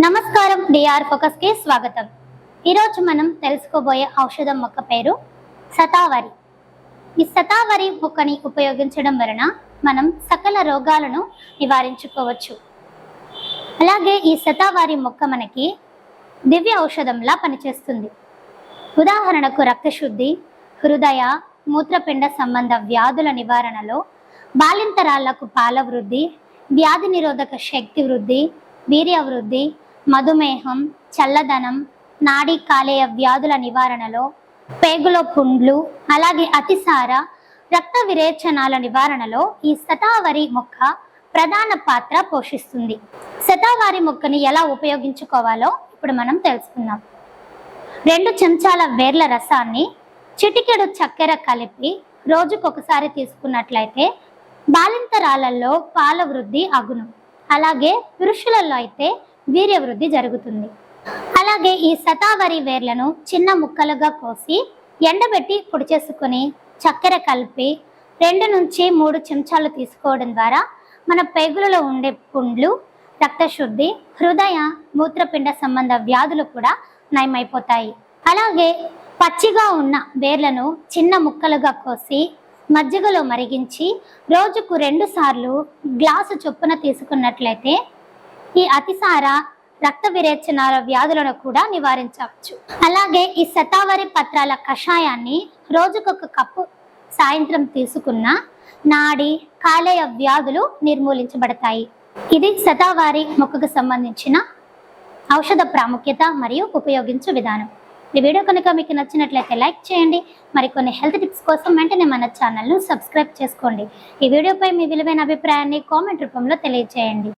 నమస్కారం, DR focus కి స్వాగతం. ఈరోజు మనం తెలుసుకోబోయే ఔషధం మొక్క పేరు శతావరి. ఈ శతావరి మొక్కని ఉపయోగించడం వలన మనం సకల రోగాలను నివారించుకోవచ్చు. అలాగే ఈ శతావరి మొక్క మనకి దివ్య ఔషధంలా పనిచేస్తుంది. ఉదాహరణకు రక్తశుద్ధి, హృదయ మూత్రపిండ సంబంధ వ్యాధుల నివారణలో, బాలింతరాళ్లకు పాల వృద్ధి, వ్యాధి నిరోధక శక్తి వృద్ధి, వీర్య వృద్ధి, మధుమేహం, చల్లదనం, నాడీ కాలేయ వ్యాధుల నివారణలో, పేగులో పుండ్లు, అలాగే అతిసార, రక్త విరేచనాల నివారణలో ఈ శతావరి మొక్క ప్రధాన పాత్ర పోషిస్తుంది. శతావరి మొక్కని ఎలా ఉపయోగించుకోవాలో ఇప్పుడు మనం తెలుసుకుందాం. 2 చెంచాల వేర్ల రసాన్ని చిటికెడు చక్కెర కలిపి రోజుకొకసారి తీసుకున్నట్లయితే బాలింతరాలలో పాల వృద్ధి అగును. అలాగే పురుషులలో అయితే వీర్య వృద్ధి జరుగుతుంది. అలాగే ఈ శతావరి వేర్లను చిన్న ముక్కలుగా కోసి ఎండబెట్టి పొడి చేసుకుని చక్కెర కలిపి 2 నుంచి 3 చెంచాలు తీసుకోవడం ద్వారా మన పేగులలో ఉండే పుండ్లు, రక్తశుద్ధి, హృదయ మూత్రపిండ సంబంధ వ్యాధులు కూడా నయమైపోతాయి. అలాగే పచ్చిగా ఉన్న వేర్లను చిన్న ముక్కలుగా కోసి మజ్జిగలో మరిగించి రోజుకు 2 సార్లు గ్లాసు చొప్పున తీసుకున్నట్లయితే ఈ అతిసార, రక్త విరేచనాల వ్యాధులను కూడా నివారించవచ్చు. అలాగే ఈ శతావరి పత్రాల కషాయాన్ని రోజుకొక కప్పు సాయంత్రం తీసుకున్న నాడి కాలేయ వ్యాధులు నిర్మూలించబడతాయి. ఇది శతావరి మొక్కకు సంబంధించిన ఔషధ ప్రాముఖ్యత మరియు ఉపయోగించు విధానం. ఈ వీడియో కనుక మీకు నచ్చినట్లయితే లైక్ చేయండి. మరికొన్ని హెల్త్ టిప్స్ కోసం వెంటనే మన ఛానల్ను సబ్స్క్రైబ్ చేసుకోండి. ఈ వీడియోపై మీ విలువైన అభిప్రాయాన్ని కామెంట్ రూపంలో తెలియజేయండి.